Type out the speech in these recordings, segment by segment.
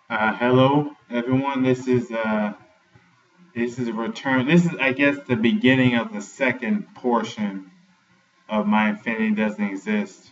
Hello, everyone. This is a return. This is, I guess, the beginning of the second portion of my Infinity Doesn't Exist.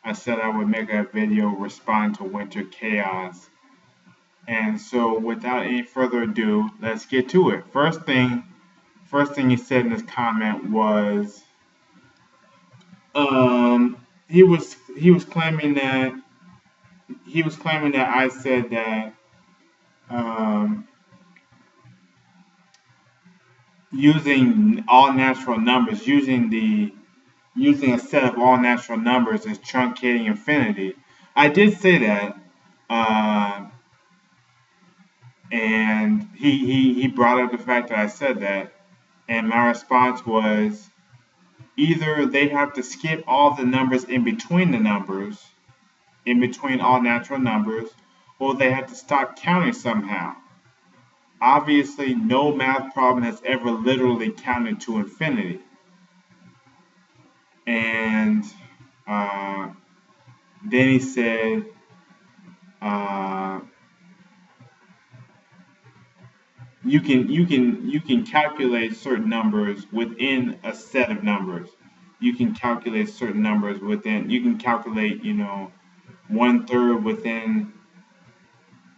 I said I would make a video respond to Winter Chaos, and so without any further ado, let's get to it. First thing he said in his comment was, he was claiming that I said that um, using all natural numbers, using a set of all natural numbers is truncating infinity. I did say that, uh, and he brought up the fact that I said that, and my response was either they have to skip all the numbers in between the numbers, in between all natural numbers, or they have to stop counting somehow. Obviously, no math problem has ever literally counted to infinity. And uh, then he said, uh, you can calculate certain numbers within a set of numbers. You can calculate certain numbers within. You can calculate, 1/3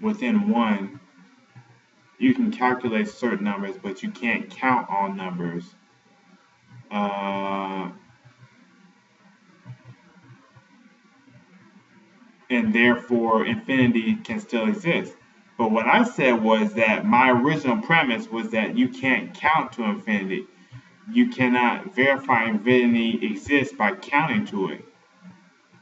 within one. You can calculate certain numbers, but you can't count all numbers. Uh, and therefore infinity can still exist. But what I said was that my original premise was that you can't count to infinity. You cannot verify infinity exists by counting to it.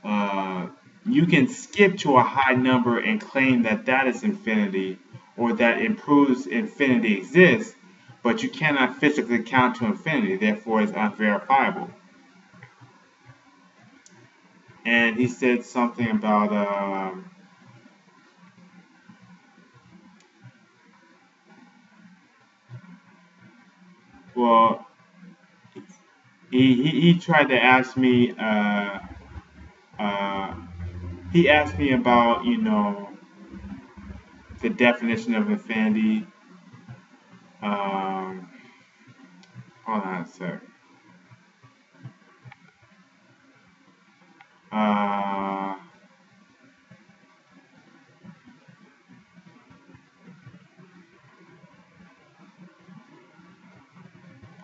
Uh, you can skip to a high number and claim that that is infinity or that it proves infinity exists, but you cannot physically count to infinity, therefore it's unverifiable. And he said something about well, he tried to ask me uh, he asked me about the definition of infinity. um, Hold on a sec. uh,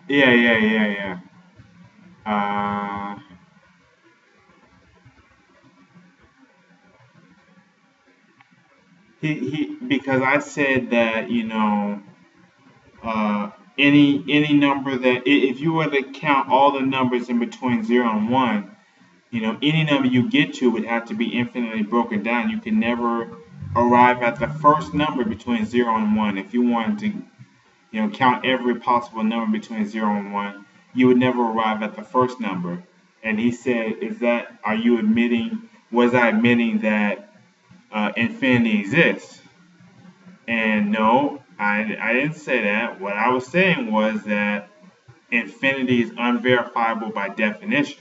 yeah, yeah, yeah, yeah. uh, he because I said that uh, any number that if you were to count all the numbers in between 0 and 1, any number you get to would have to be infinitely broken down. You can never arrive at the first number between 0 and 1. If you wanted to, count every possible number between 0 and 1, you would never arrive at the first number. And he said, are you admitting, was I admitting that infinity exists? And no, I didn't say that. What I was saying was that infinity is unverifiable by definition.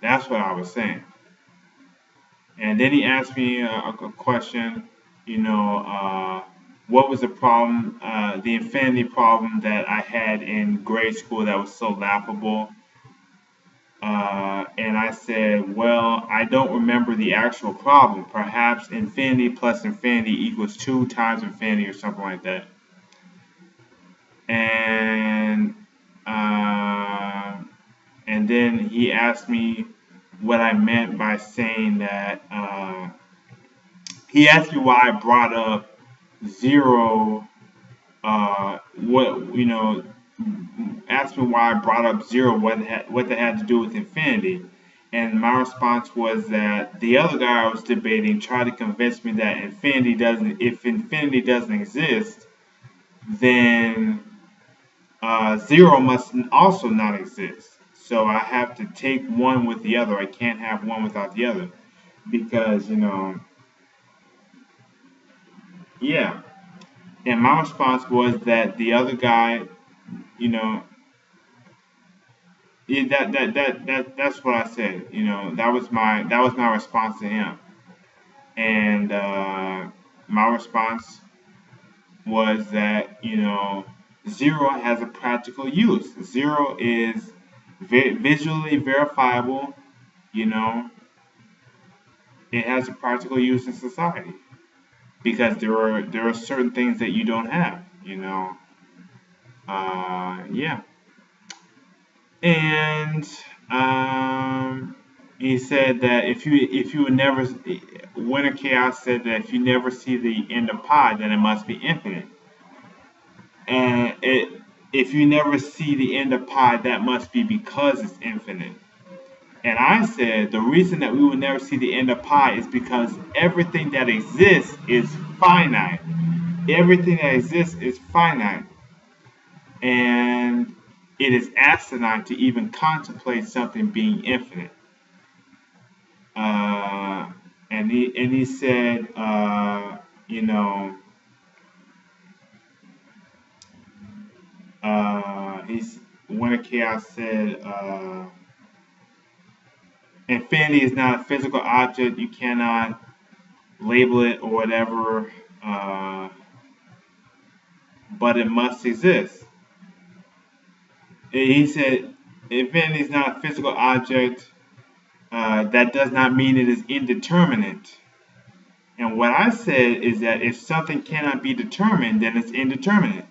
That's what I was saying. And then he asked me a question, what was the problem, the infinity problem that I had in grade school that was so laughable? And I said, well, I don't remember the actual problem. Perhaps infinity plus infinity equals 2 times infinity or something like that. And uh, and then he asked me what I meant by saying that. He asked me why I brought up zero. What asked me why I brought up zero. What that had to do with infinity. And my response was that the other guy I was debating tried to convince me that infinity doesn't. If infinity doesn't exist, then zero must also not exist. So I have to take one with the other. I can't have one without the other because yeah. And my response was that the other guy, you know, that's what I said. That was my response to him. And my response was that, zero has a practical use. Zero is visually verifiable, you know, it has a practical use in society because there are certain things that you don't have. Yeah. And he said that if you would never, Winter Chaos said that if you never see the end of pi, then it must be infinite. And if you never see the end of pi, that must be because it's infinite. And I said the reason that we will never see the end of pi is because everything that exists is finite. Everything that exists is finite. And it is asinine to even contemplate something being infinite. And he said, he's Winter Chaos said, infinity is not a physical object. You cannot label it or whatever, but it must exist. He said, infinity is not a physical object. That does not mean it is indeterminate. And what I said is that if something cannot be determined, then it's indeterminate.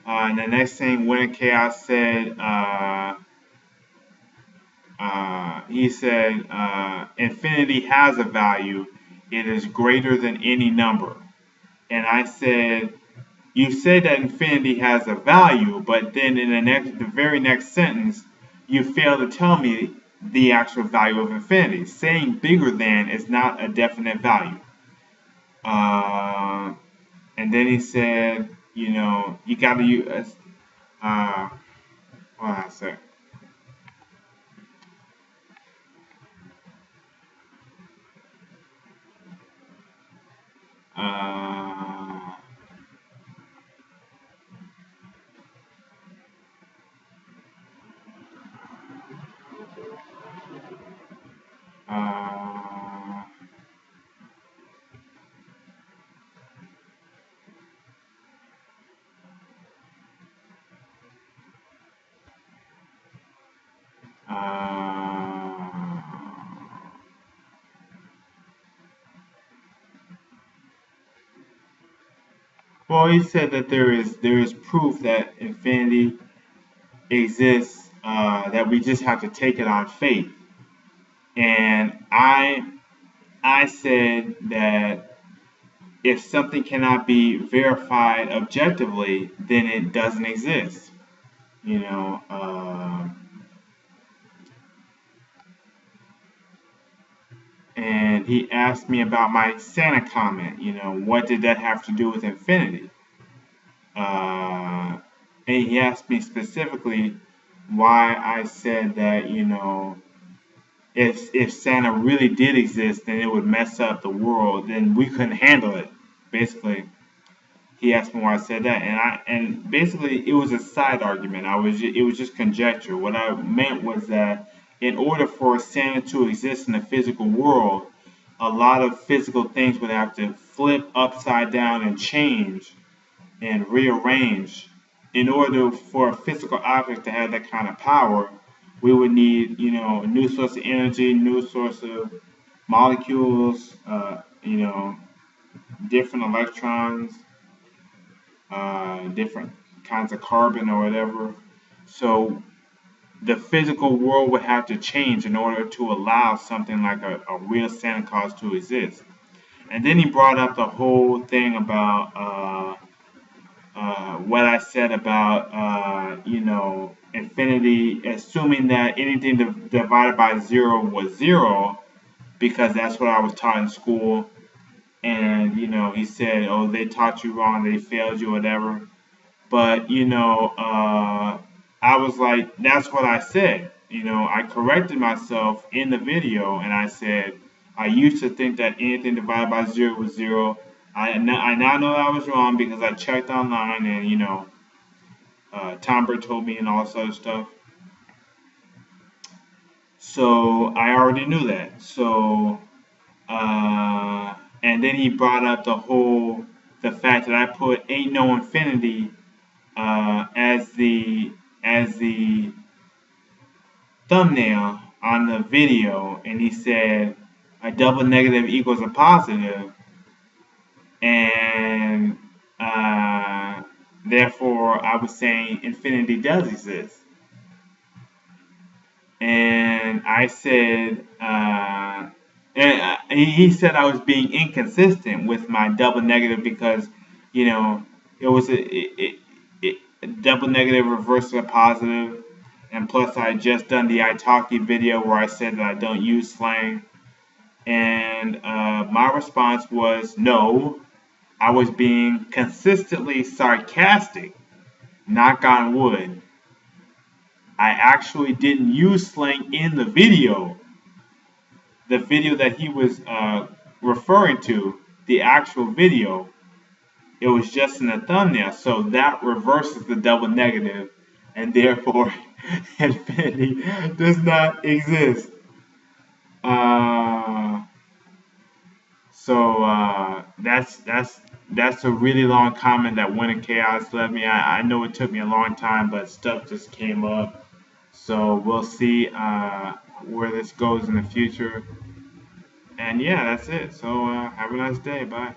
And the next thing Winter Chaos said, he said, infinity has a value. It is greater than any number. And I said, you say that infinity has a value, but then in the very next sentence, you fail to tell me the actual value of infinity. Saying bigger than is not a definite value. And then he said, you got to use, what I say? Uh, uh, uh, well, he said that there is proof that infinity exists, that we just have to take it on faith. And I said that if something cannot be verified objectively, then it doesn't exist. You know, and he asked me about my Santa comment. What did that have to do with infinity? And he asked me specifically why I said that, if Santa really did exist, then it would mess up the world. Then we couldn't handle it. Basically, he asked me why I said that, and basically it was a side argument. It was just conjecture. What I meant was that in order for Santa to exist in the physical world, a lot of physical things would have to flip upside down and change and rearrange. In order for a physical object to have that kind of power, we would need, a new source of energy, new source of molecules, different electrons, different kinds of carbon or whatever. So the physical world would have to change in order to allow something like a real Santa Claus to exist. And then he brought up the whole thing about what I said about, infinity, assuming that anything divided by zero was zero, because that's what I was taught in school. And, he said, oh, they taught you wrong, they failed you, whatever. But, I was like, that's what I said. I corrected myself in the video and I said, I used to think that anything divided by zero was zero. I now know I was wrong because I checked online and, Tom Bird told me and all this other stuff. So I already knew that. So, And then he brought up the fact that I put "Ain't No Infinity" as the thumbnail on the video, and he said a double negative equals a positive, and therefore I was saying infinity does exist. And I said, he said I was being inconsistent with my double negative because, you know, it was a double negative reverses a positive, and plus I had just done the italki video where I said that I don't use slang, and my response was no, I was being consistently sarcastic. Knock on wood. I actually didn't use slang in the video. The video that he was referring to, the actual video, it was just in the thumbnail. So that reverses the double negative, and therefore infinity does not exist. Uh, that's a really long comment that went in chaos left me. I know it took me a long time, but stuff just came up. So we'll see where this goes in the future. And yeah, that's it. So have a nice day. Bye.